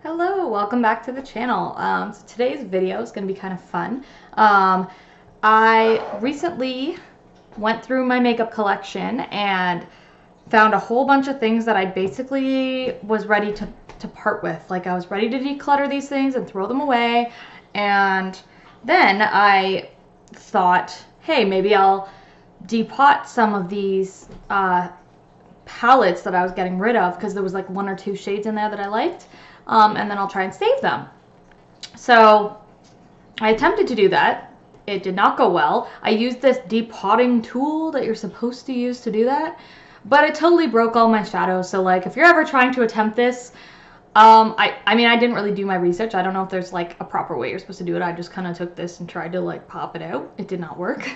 Hello, welcome back to the channel. So today's video is going to be kind of fun. I recently went through my makeup collection and found a whole bunch of things that I basically was ready to part with. Like I was ready to declutter these things and throw them away. And then I thought, hey, maybe I'll depot some of these palettes that I was getting rid of because there was like one or two shades in there that I liked. And then I'll try and save them. So I attempted to do that. It did not go well. I used this depotting tool that you're supposed to use to do that, but it totally broke all my shadows. So like if you're ever trying to attempt this, I mean, I didn't really do my research. I don't know if there's like a proper way you're supposed to do it. I just kind of took this and tried to like pop it out. It did not work.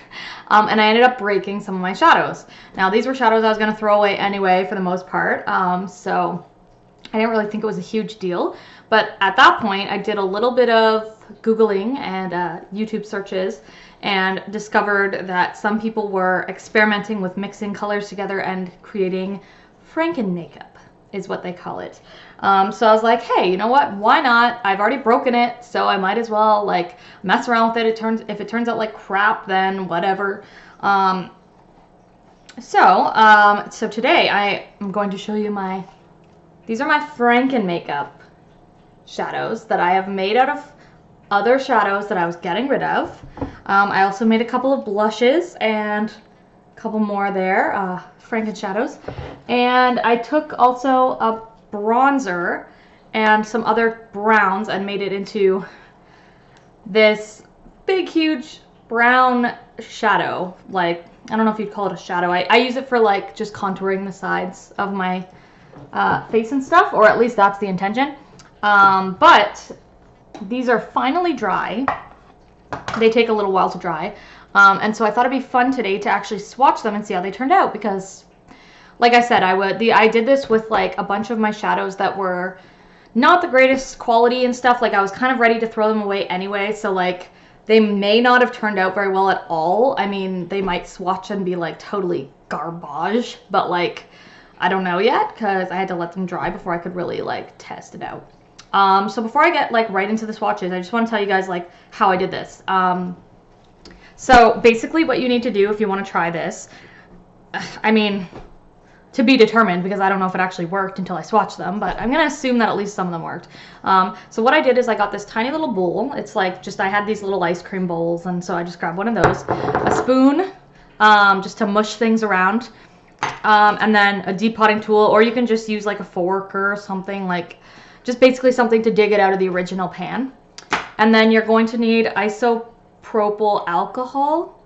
And I ended up breaking some of my shadows. Now these were shadows I was going to throw away anyway for the most part. So I didn't really think it was a huge deal, but at that point I did a little bit of Googling and YouTube searches and discovered that some people were experimenting with mixing colors together and creating Franken-MAKEUp is what they call it. So I was like, hey, you know what? Why not? I've already broken it, so I might as well like mess around with it. If it turns out like crap, then whatever. So today I am going to show you these are my Franken-MAKEUp shadows that I have made out of other shadows that I was getting rid of. I also made a couple of blushes and a couple more there, Franken shadows. And I took also a bronzer and some other browns and made it into this big, huge brown shadow. Like, I don't know if you'd call it a shadow. I use it for like just contouring the sides of my face and stuff, or at least that's the intention. But these are finally dry. They take a little while to dry, and so I thought it'd be fun today to actually swatch them and see how they turned out, because like I said, I did this with like a bunch of my shadows that were not the greatest quality and stuff. Like I was kind of ready to throw them away anyway, so like they may not have turned out very well at all. I mean, they might swatch and be like totally garbage, but like I don't know yet because I had to let them dry before I could really like test it out. So before I get like right into the swatches, I just want to tell you guys like how I did this. So basically what you need to do if you want to try this, I mean, to be determined, because I don't know if it actually worked until I swatched them, but I'm going to assume that at least some of them worked. So what I did is I got this tiny little bowl. It's like I had these little ice cream bowls, and so I just grabbed one of those, a spoon, just to mush things around. And then a depotting tool, or you can just use like a fork or something, like just basically something to dig it out of the original pan. And then you're going to need isopropyl alcohol,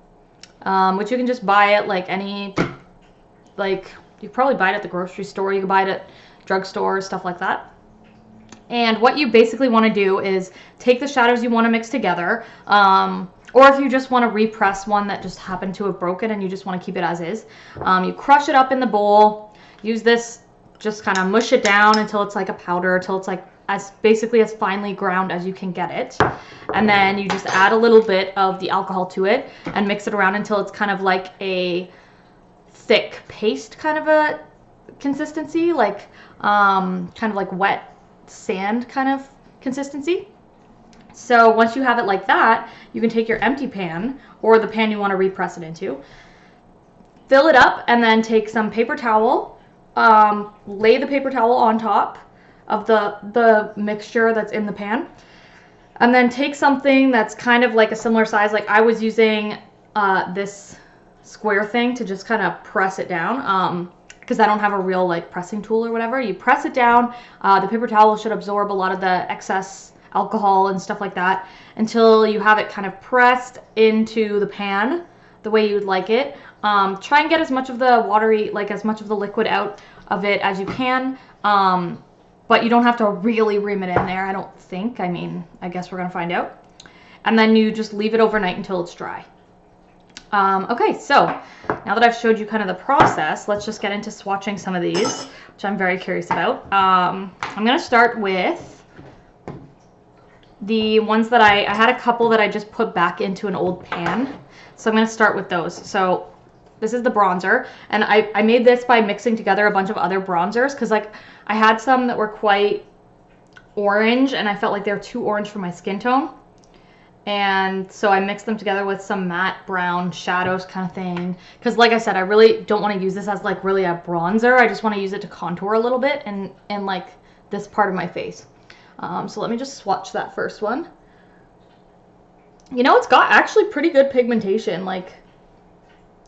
which you can just buy at like you probably buy it at the grocery store, you can buy it at drugstores, stuff like that. And what you basically want to do is take the shadows you want to mix together, or if you just want to repress one that just happened to have broken and you just want to keep it as is, you crush it up in the bowl, use this, just kind of mush it down until it's like a powder, until it's like basically as finely ground as you can get it. And then you just add a little bit of the alcohol to it and mix it around until it's kind of like a thick paste kind of a consistency, like kind of like wet sand kind of consistency. So once you have it like that, you can take your empty pan or the pan you want to repress it into, fill it up, and then take some paper towel, lay the paper towel on top of the mixture that's in the pan, and then take something that's kind of like a similar size. Like I was using this square thing to just kind of press it down, because I don't have a real like pressing tool or whatever. You press it down, the paper towel should absorb a lot of the excess alcohol and stuff like that until you have it kind of pressed into the pan the way you'd like it. Try and get as much of the watery, like as much of the liquid out of it as you can, but you don't have to really ream it in there, I don't think. I mean, I guess we're gonna find out. And then you just leave it overnight until it's dry. Okay, so now that I've showed you kind of the process, let's just get into swatching some of these, which I'm very curious about. I'm gonna start with the ones that I had a couple that I just put back into an old pan. So I'm going to start with those. So this is the bronzer, and I made this by mixing together a bunch of other bronzers, because like I had some that were quite orange, and I felt like they were too orange for my skin tone. And so I mixed them together with some matte brown shadows kind of thing. Because like I said, I really don't want to use this as like really a bronzer. I just want to use it to contour a little bit and like this part of my face. So let me just swatch that first one. You know, it's got actually pretty good pigmentation. Like,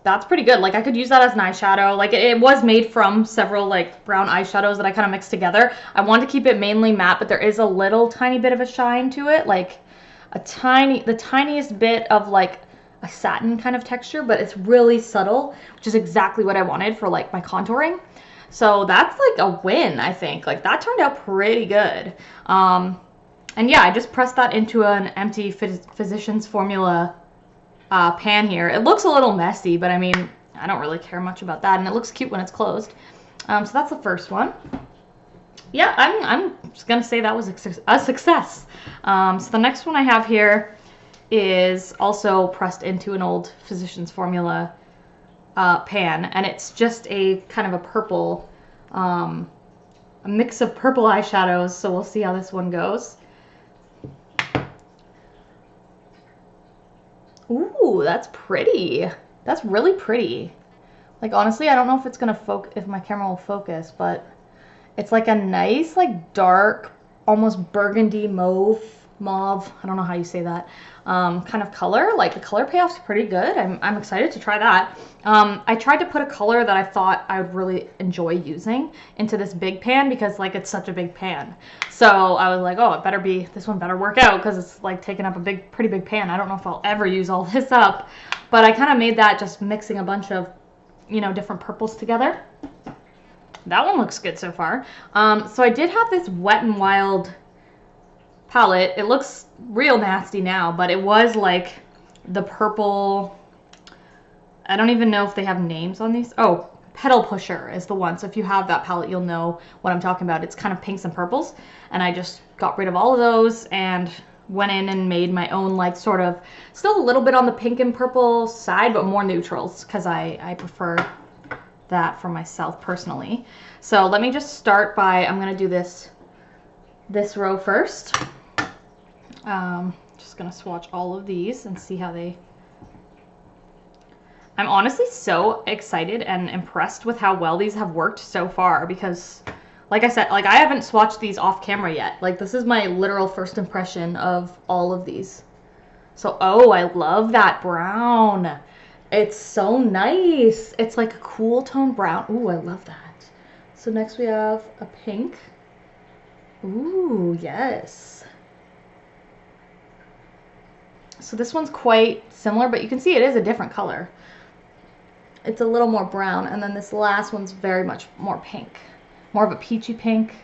that's pretty good. Like, I could use that as an eyeshadow. Like, it was made from several like brown eyeshadows that I kind of mixed together. I wanted to keep it mainly matte, but there is a little tiny bit of a shine to it. Like, the tiniest bit of like a satin kind of texture, but it's really subtle, which is exactly what I wanted for like my contouring. So that's like a win, I think. Like, that turned out pretty good. And yeah, I just pressed that into an empty Physicians Formula pan here. It looks a little messy, but I mean, I don't really care much about that, and it looks cute when it's closed. So that's the first one. Yeah, I'm just gonna say that was a success. So the next one I have here is also pressed into an old Physicians Formula pan, and it's just a kind of a purple, a mix of purple eyeshadows. So we'll see how this one goes. Ooh, that's pretty. That's really pretty. Like, honestly, I don't know if it's gonna if my camera will focus, but it's like a nice, like, dark, almost burgundy mauve, I don't know how you say that, kind of color. Like, the color payoff's pretty good. I'm excited to try that. I tried to put a color that I thought I would really enjoy using into this big pan because, like, it's such a big pan. So I was like, oh, this one better work out because it's, like, taking up a pretty big pan. I don't know if I'll ever use all this up. But I kind of made that just mixing a bunch of, you know, different purples together. That one looks good so far. So I did have this Wet n Wild palette. It looks real nasty now, but it was like the purple, I don't even know if they have names on these. Oh, Petal Pusher is the one. So if you have that palette, you'll know what I'm talking about. It's kind of pinks and purples, and I just got rid of all of those and went in and made my own, like, sort of, still a little bit on the pink and purple side, but more neutrals because I prefer that for myself personally. So let me just start by, I'm gonna do this row first. Just gonna swatch all of these and see how they. I'm honestly so excited and impressed with how well these have worked so far because, like I said, like, I haven't swatched these off camera yet. Like, this is my literal first impression of all of these. So, oh, I love that brown. It's so nice. It's like a cool tone brown. Ooh, I love that. So next we have a pink. Ooh, yes. So this one's quite similar, but you can see it is a different color. It's a little more brown, and then this last one's very much more pink. More of a peachy pink.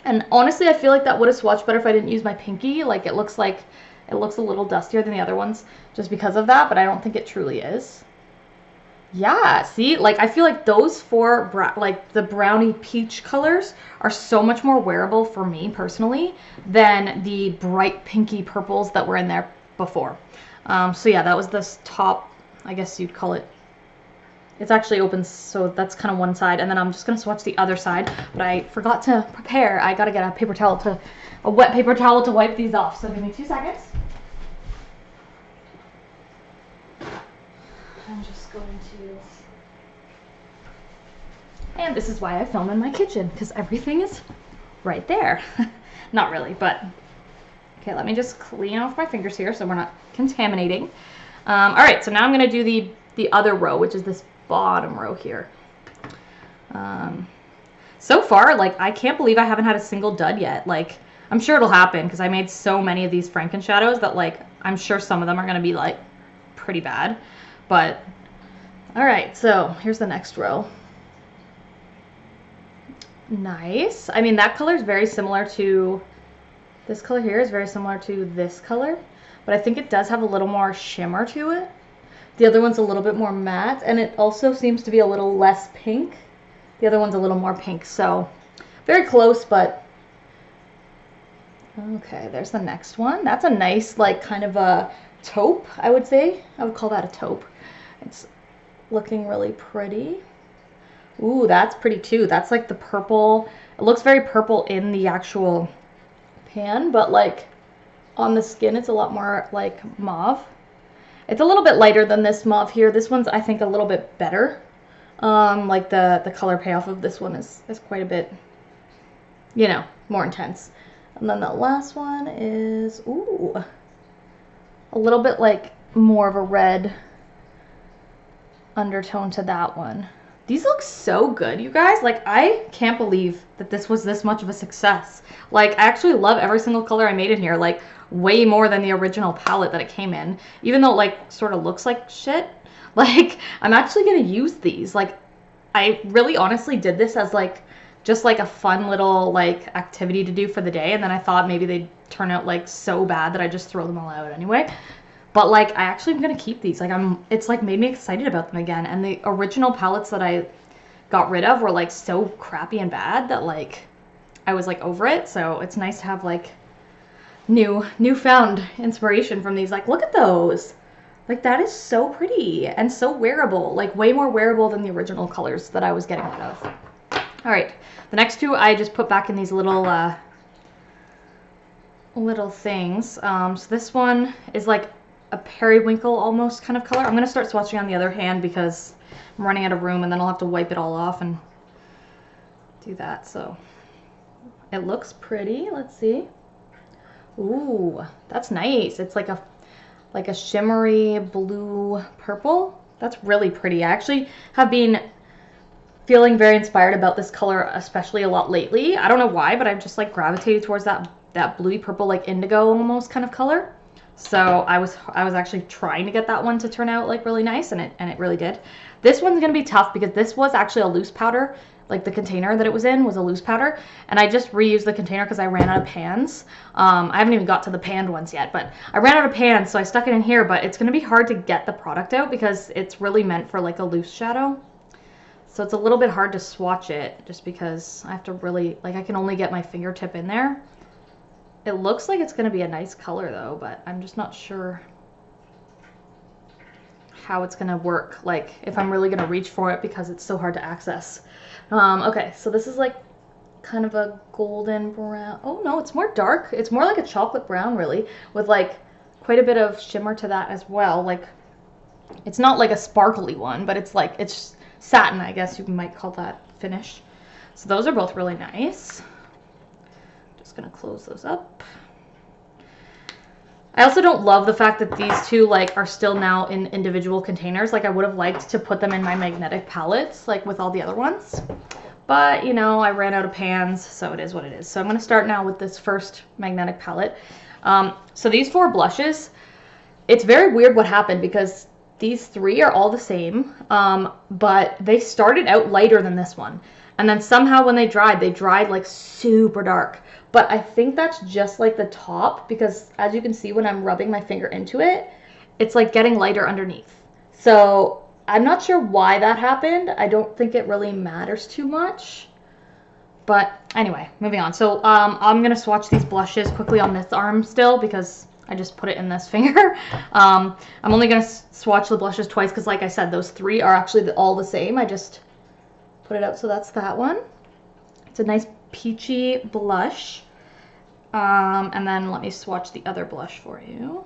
And honestly, I feel like that would have swatched better if I didn't use my pinky. Like, it looks a little dustier than the other ones just because of that, but I don't think it truly is. Yeah, see, like, I feel like those four, like, the brownie peach colors are so much more wearable for me personally than the bright pinky purples that were in there before. So yeah, that was this top, I guess you'd call it. It's actually open, so that's kind of one side, and then I'm just gonna swatch the other side, but I forgot to prepare. I gotta get a wet paper towel to wipe these off, so give me 2 seconds. I'm just going to, and this is why I film in my kitchen, because everything is right there. Not really, but okay, let me just clean off my fingers here so we're not contaminating. All right, so now I'm going to do the other row, which is this bottom row here. So far, like, I can't believe I haven't had a single dud yet. Like, I'm sure it'll happen because I made so many of these Franken shadows that, like, I'm sure some of them are going to be, like, pretty bad. But, all right, so here's the next row. Nice. I mean, that color is very similar to, this color here is very similar to this color, but I think it does have a little more shimmer to it. The other one's a little bit more matte, and it also seems to be a little less pink. The other one's a little more pink, so very close, but okay, there's the next one. That's a nice, like, kind of a taupe, I would say. I would call that a taupe. It's looking really pretty. Ooh, that's pretty too. That's like the purple. It looks very purple in the actual pan, but like on the skin it's a lot more like mauve. It's a little bit lighter than this mauve here. This one's, I think, a little bit better. Like the color payoff of this one is quite a bit, you know, more intense. And then the last one is, ooh, a little bit like more of a red undertone to that one. These look so good, you guys. Like, I can't believe that this was this much of a success. Like, I actually love every single color I made in here, like, way more than the original palette that it came in. Even though it, like, sort of looks like shit. Like, I'm actually gonna use these. Like, I really honestly did this as, like, just, like, a fun little, like, activity to do for the day. And then I thought maybe they'd turn out, like, so bad that I just throw them all out anyway. But, like, I actually am going to keep these. Like, it's, like, made me excited about them again. And the original palettes that I got rid of were, like, so crappy and bad that, like, I was, like, over it. So it's nice to have, like, newfound inspiration from these. Like, look at those. Like, that is so pretty and so wearable. Like, way more wearable than the original colors that I was getting rid of. All right. The next two I just put back in these little things. So this one is, like, a periwinkle almost kind of color. I'm going to start swatching on the other hand because I'm running out of room, and then I'll have to wipe it all off and do that. So it looks pretty. Let's see. Ooh, that's nice. It's like a shimmery blue purple. That's really pretty. I actually have been feeling very inspired about this color, especially a lot lately. I don't know why, but I've just, like, gravitated towards that bluey purple, like indigo almost kind of color. So I was actually trying to get that one to turn out, like, really nice, and it really did. This one's gonna be tough because this was actually a loose powder. Like, the container that it was in was a loose powder, and I just reused the container because I ran out of pans. I haven't even got to the panned ones yet, but I ran out of pans, so I stuck it in here. But it's gonna be hard to get the product out because it's really meant for, like, a loose shadow. So it's a little bit hard to swatch it just because I have to really, like, I can only get my fingertip in there. It looks like it's going to be a nice color, though, but I'm just not sure how it's going to work, like, if I'm really going to reach for it because it's so hard to access. Okay, so this is, like, kind of a golden brown. Oh, no, it's more dark. It's more like a chocolate brown, really, with, like, quite a bit of shimmer to that as well. Like, it's not, like, a sparkly one, but it's, like, it's satin, I guess you might call that finish. So those are both really nice. Gonna close those up. I also don't love the fact that these two, like, are still now in individual containers. Like, I would have liked to put them in my magnetic palettes, like with all the other ones, but, you know, I ran out of pans, so it is what it is. So I'm gonna start now with this first magnetic palette. So these four blushes, it's very weird what happened because these three are all the same, but they started out lighter than this one, and then somehow when they dried like super dark. But I think that's just, like, the top, because as you can see when I'm rubbing my finger into it, it's, like, getting lighter underneath. So I'm not sure why that happened. I don't think it really matters too much. But anyway, moving on. So I'm going to swatch these blushes quickly on this arm still because I just put it in this finger. I'm only going to swatch the blushes twice because, like I said, those three are actually all the same. I just put it out. So that's that one. It's a nice peachy blush. And then let me swatch the other blush for you.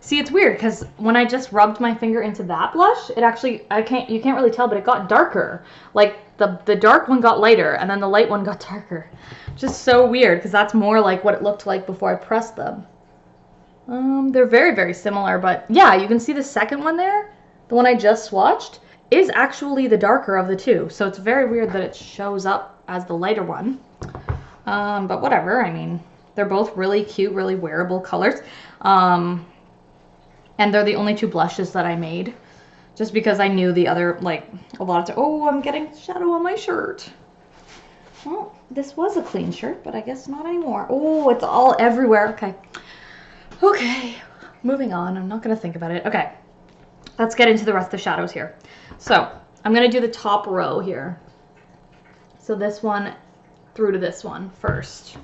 See, it's weird because when I just rubbed my finger into that blush, it actually, you can't really tell, but it got darker. Like, the dark one got lighter and then the light one got darker. Just so weird because that's more like what it looked like before I pressed them. They're very, very similar, but yeah, you can see the second one there, the one I just swatched, is actually the darker of the two. So it's very weird that it shows up as the lighter one. But whatever, I mean, they're both really cute, really wearable colors. And they're the only two blushes that I made. Just because I knew the other, like, a lot of time. Oh, I'm getting shadow on my shirt. Well, this was a clean shirt, but I guess not anymore. Oh, it's all everywhere. Okay. Okay, moving on. I'm not going to think about it. Okay, let's get into the rest of the shadows here. So I'm going to do the top row here. So this one through to this one first.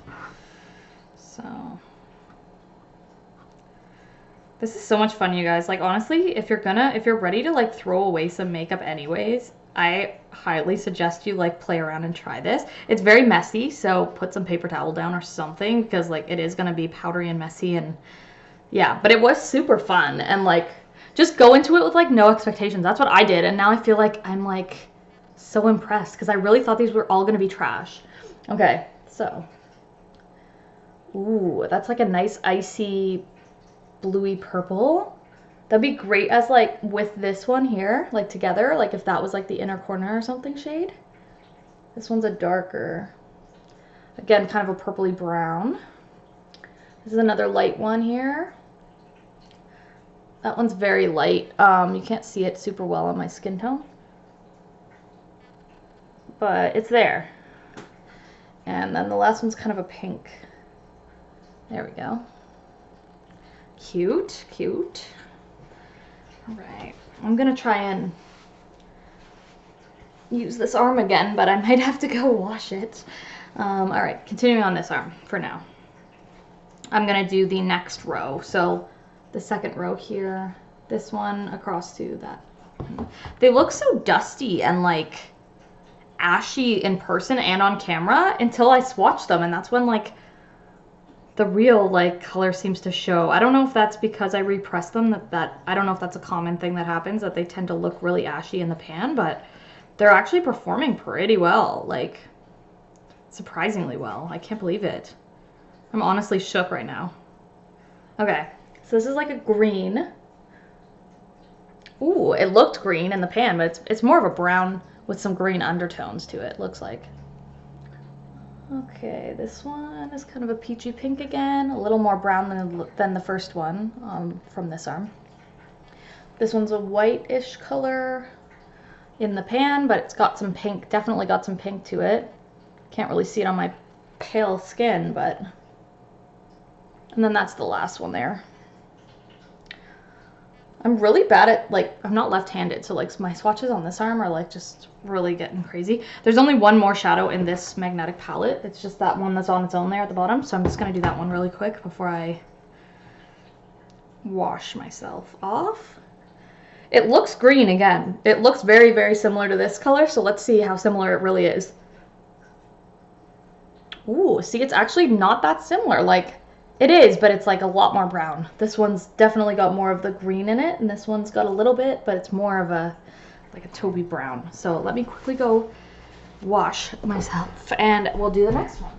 So this is so much fun, you guys. Like, honestly, if you're ready to, like, throw away some makeup anyways, I highly suggest you like play around and try this. It's very messy, so put some paper towel down or something because like it is gonna be powdery and messy and yeah, but it was super fun and like just go into it with like no expectations. That's what I did, and now I feel like I'm like so impressed because I really thought these were all gonna be trash. Okay, so ooh, that's like a nice icy bluey purple. That'd be great as like with this one here, like together, like if that was like the inner corner or something shade. This one's a darker, again, kind of a purpley brown. This is another light one here. That one's very light. You can't see it super well on my skin tone, but it's there. And then the last one's kind of a pink. There we go. Cute, cute. All right, I'm gonna try and use this arm again, but I might have to go wash it. All right, continuing on this arm for now. I'm gonna do the next row. So the second row here, this one across to that. They look so dusty and like ashy in person and on camera until I swatch them, and that's when like the real like color seems to show. I don't know if that's because I repress them, that I don't know if that's a common thing that happens, that they tend to look really ashy in the pan, but they're actually performing pretty well, like surprisingly well. I can't believe it. I'm honestly shook right now. Okay, so this is like a green. Ooh, it looked green in the pan, but it's more of a brown with some green undertones to it, looks like. Okay, this one is kind of a peachy pink again, a little more brown than the first one from this arm. This one's a white-ish color in the pan, but it's got some pink, definitely got some pink to it. Can't really see it on my pale skin, but... And then that's the last one there. I'm really bad at, like, I'm not left-handed, so like my swatches on this arm are like just really getting crazy. There's only one more shadow in this magnetic palette. It's just that one that's on its own there at the bottom, so I'm just gonna do that one really quick before I wash myself off. It looks green again. It looks very, very similar to this color, so let's see how similar it really is. Ooh, see, it's actually not that similar. Like, it is, but it's like a lot more brown. This one's definitely got more of the green in it, and this one's got a little bit, but it's more of a, like a taupey brown. So let me quickly go wash myself, and we'll do the next one.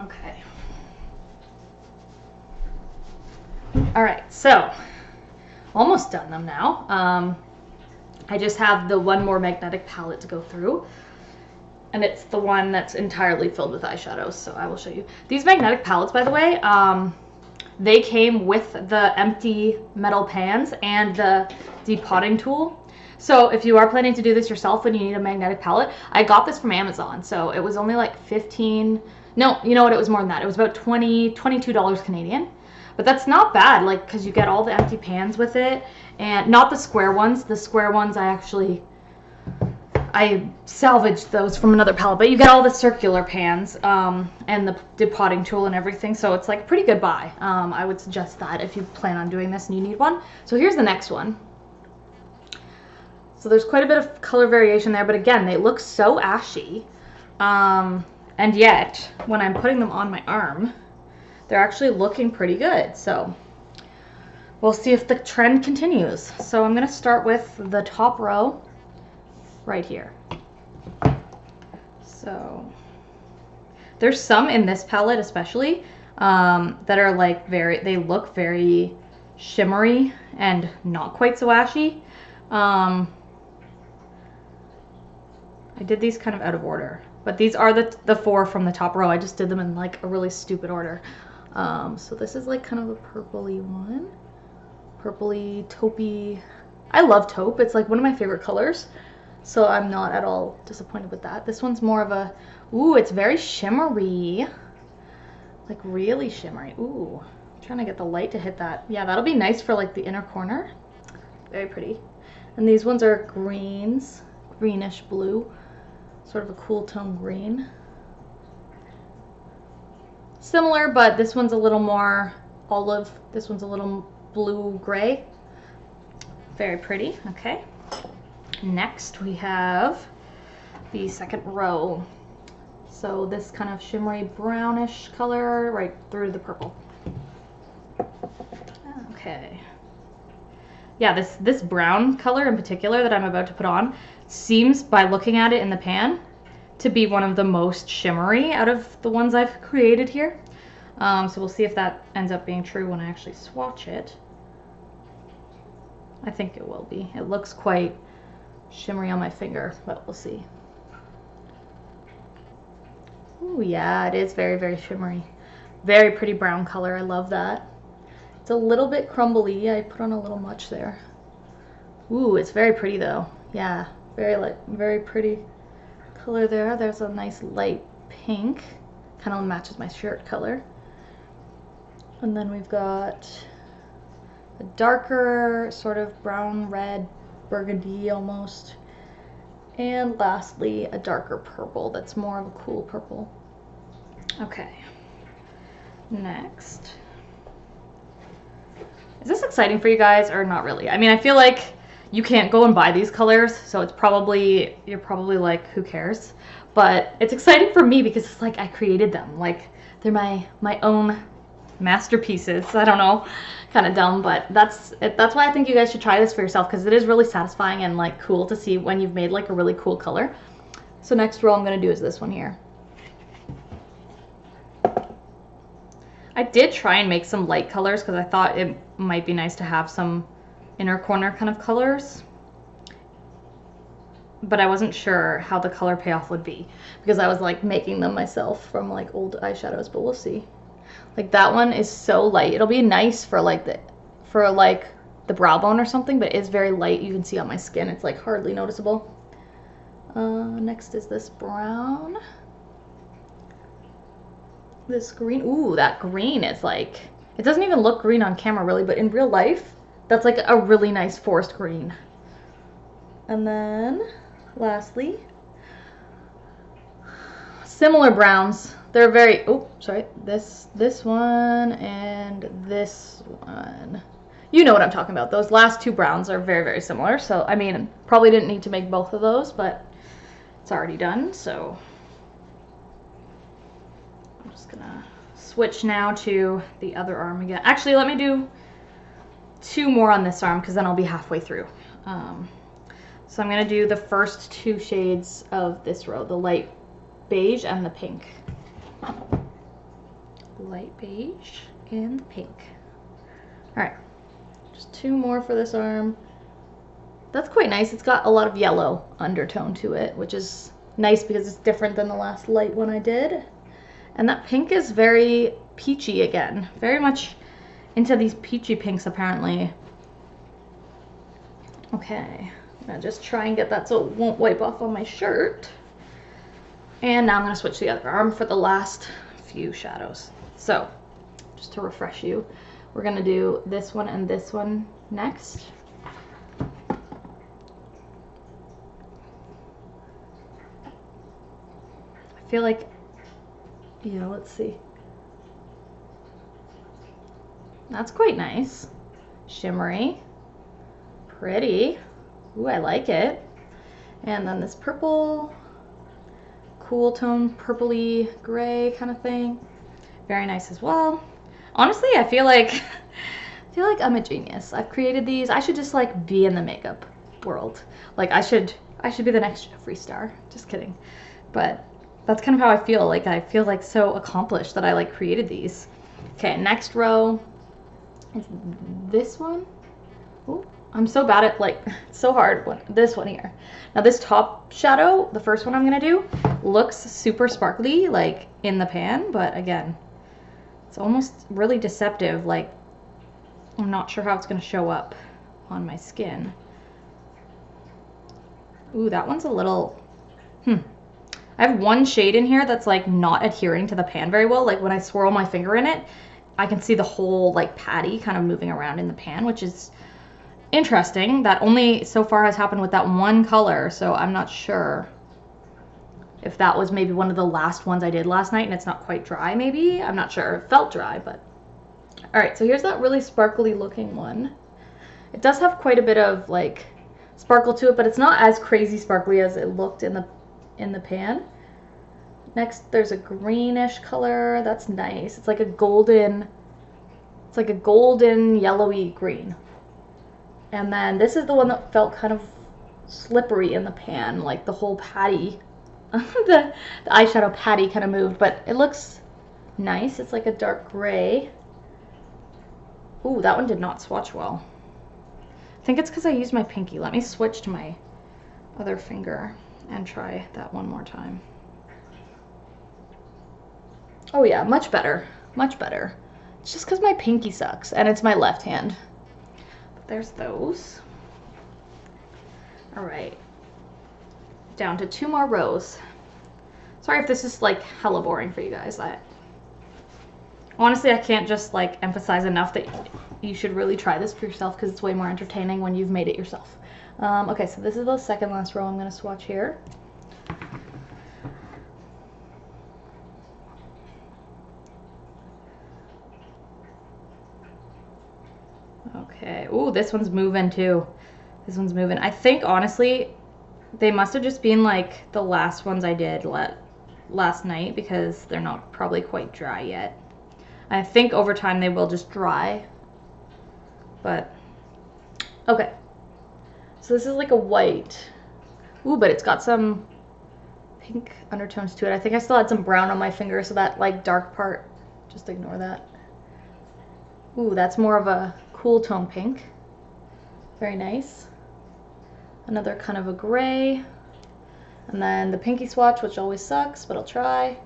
Okay. All right, so almost done them now. I just have the one more magnetic palette to go through, and it's the one that's entirely filled with eyeshadows, so I will show you. These magnetic palettes, by the way, they came with the empty metal pans and the depotting tool. So if you are planning to do this yourself and you need a magnetic palette, I got this from Amazon, so it was only like 15. No, you know what, it was more than that. It was about $22 Canadian. But that's not bad, like, because you get all the empty pans with it, and not the square ones. The square ones I salvaged those from another palette, but you get all the circular pans and the depotting tool and everything, so it's like a pretty good buy. I would suggest that if you plan on doing this and you need one. So here's the next one. So there's quite a bit of color variation there, but again, they look so ashy. And yet, when I'm putting them on my arm, they're actually looking pretty good. So we'll see if the trend continues. So I'm going to start with the top row right here. So there's some in this palette especially that are like they look very shimmery and not quite so ashy. I did these kind of out of order. But these are the four from the top row. I just did them in like a really stupid order. So this is like kind of a purpley one. Purpley, taupey. I love taupe. It's like one of my favorite colors. So I'm not at all disappointed with that. This one's more of a Ooh, it's very shimmery. Like really shimmery. Ooh, I'm trying to get the light to hit that. Yeah, that'll be nice for like the inner corner. Very pretty. And these ones are greens, greenish blue. Sort of a cool tone green. Similar, but this one's a little more olive. This one's a little blue gray. Very pretty. Okay. Next we have the second row. So this kind of shimmery brownish color right through the purple. Okay. Yeah, this brown color in particular that I'm about to put on seems, by looking at it in the pan, to be one of the most shimmery out of the ones I've created here. So we'll see if that ends up being true when I actually swatch it. I think it will be. It looks quite shimmery on my finger, but we'll see. Ooh, yeah, it is very, very shimmery. Very pretty brown color. I love that. It's a little bit crumbly. I put on a little much there. Ooh, it's very pretty though. Yeah, very light, very pretty color there. There's a nice light pink. Kind of matches my shirt color. And then we've got a darker sort of brown, red, burgundy almost. And lastly, a darker purple that's more of a cool purple. Okay. Next. Is this exciting for you guys or not really? I mean, I feel like you can't go and buy these colors, so it's probably, you're probably like, who cares? But it's exciting for me because it's like I created them. Like, they're my own masterpieces. I don't know, kind of dumb, but that's why I think you guys should try this for yourself, because it is really satisfying and like cool to see when you've made like a really cool color. So next row I'm going to do is this one here. I did try and make some light colors because I thought it might be nice to have some inner corner kind of colors, but I wasn't sure how the color payoff would be because I was like making them myself from like old eyeshadows, but we'll see. Like that one is so light. It'll be nice for like the brow bone or something, but it's very light. You can see on my skin, it's like hardly noticeable. Next is this brown. This green. Ooh, that green is like, it doesn't even look green on camera really, but in real life, that's like a really nice forest green. And then lastly, similar browns. They're very, oh, sorry, this one and this one. You know what I'm talking about. Those last two browns are very, very similar. So, I mean, probably didn't need to make both of those, but it's already done. So I'm just gonna switch now to the other arm again. Actually, let me do two more on this arm because then I'll be halfway through. So I'm gonna do the first two shades of this row, the light beige and the pink. Light beige and the pink. All right, just two more for this arm. That's quite nice. It's got a lot of yellow undertone to it, which is nice because it's different than the last light one I did. And that pink is very peachy again. Very much into these peachy pinks apparently. Okay, I'm gonna just try and get that so it won't wipe off on my shirt. And now I'm gonna switch to the other arm for the last few shadows. So, just to refresh you, we're gonna do this one and this one next. I feel like, yeah, let's see. That's quite nice. Shimmery. Pretty. Ooh, I like it. And then this purple, cool tone, purpley gray kind of thing. Very nice as well. Honestly, I feel like I'm a genius. I've created these. I should just like be in the makeup world. Like I should be the next Jeffree Star. Just kidding. But that's kind of how I feel. Like I feel like so accomplished that I like created these. Okay, next row is this one. Ooh, I'm so bad at like, it's so hard. This one here. Now this top shadow, the first one I'm gonna do, looks super sparkly like in the pan, but again, it's almost really deceptive. Like I'm not sure how it's gonna show up on my skin. Ooh, that one's a little, I have one shade in here that's like not adhering to the pan very well. Like when I swirl my finger in it, I can see the whole like patty kind of moving around in the pan, which is interesting. That only so far has happened with that one color, so I'm not sure if that was maybe one of the last ones I did last night and it's not quite dry maybe. I'm not sure. It felt dry, but... Alright, so here's that really sparkly looking one. It does have quite a bit of like sparkle to it, but it's not as crazy sparkly as it looked in the pan. Next, there's a greenish color. That's nice. It's like a golden yellowy green. And then this is the one that felt kind of slippery in the pan, like the whole patty, the eyeshadow patty kind of moved, but it looks nice. It's like a dark gray. Ooh, that one did not swatch well. I think it's because I used my pinky. Let me switch to my other finger and try that one more time. Oh yeah, much better, much better. It's just because my pinky sucks and it's my left hand. But there's those. All right, down to 2 more rows. Sorry if this is like hella boring for you guys. Honestly, I can't just like emphasize enough that you should really try this for yourself because it's way more entertaining when you've made it yourself. Okay, so this is the second last row I'm going to swatch here. Okay, ooh, this one's moving too. This one's moving. I think, honestly, they must have just been like the last ones I did last night because they're not probably quite dry yet. I think over time they will just dry. But, okay. So this is like a white. Ooh, but it's got some pink undertones to it. I think I still had some brown on my finger, so that like dark part, just ignore that. Ooh, that's more of a cool tone pink. Very nice. Another kind of a gray. And then the pinky swatch, which always sucks, but I'll try.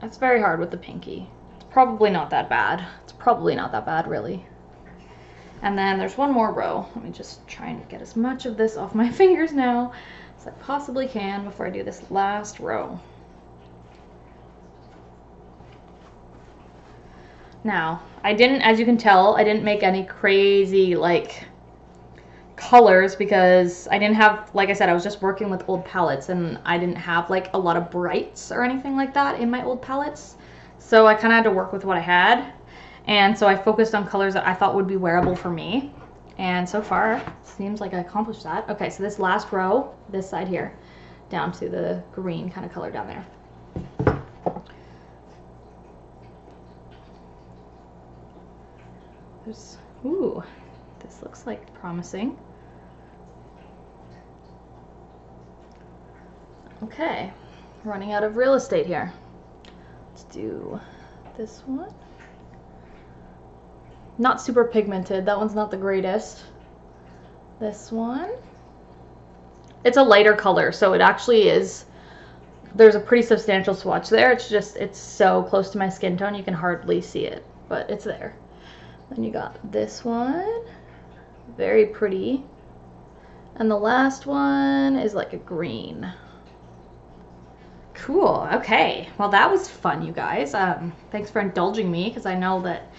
That's very hard with the pinky. It's probably not that bad. It's probably not that bad, really. And then there's one more row. Let me just try and get as much of this off my fingers now as I possibly can before I do this last row. Now, I didn't, as you can tell, I didn't make any crazy, like, colors because I didn't have, like I said, I was just working with old palettes and I didn't have like a lot of brights or anything like that in my old palettes. So I kind of had to work with what I had. And so I focused on colors that I thought would be wearable for me. And so far, it seems like I accomplished that. Okay, so this last row, this side here, down to the green kind of color down there. There's, ooh, this looks like promising. Okay, running out of real estate here. Let's do this one. Not super pigmented, that one's not the greatest. This one. It's a lighter color, so it actually is, there's a pretty substantial swatch there. It's just, it's so close to my skin tone you can hardly see it, but it's there. Then you got this one, very pretty. And the last one is like a green. Cool, okay. Well, that was fun, you guys. Thanks for indulging me, because I know that...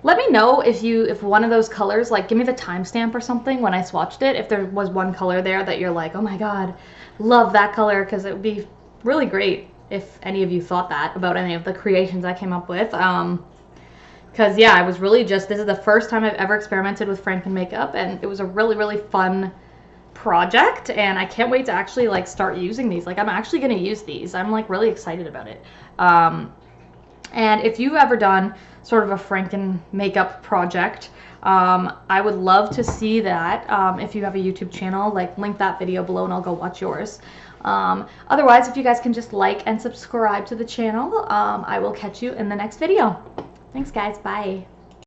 Let me know if one of those colors, like give me the timestamp or something when I swatched it, if there was one color there that you're like, oh my god, love that color, because it would be really great if any of you thought that about any of the creations I came up with. Because yeah, I was really just, this is the first time I've ever experimented with Franken-MAKEUP, and it was a really, really fun project, and I can't wait to actually like start using these. Like I'm actually going to use these. I'm like really excited about it. And if you've ever done sort of a Franken-MAKEUP project, I would love to see that. If you have a YouTube channel, like link that video below and I'll go watch yours. Otherwise, if you guys can just like and subscribe to the channel, I will catch you in the next video. Thanks guys, bye.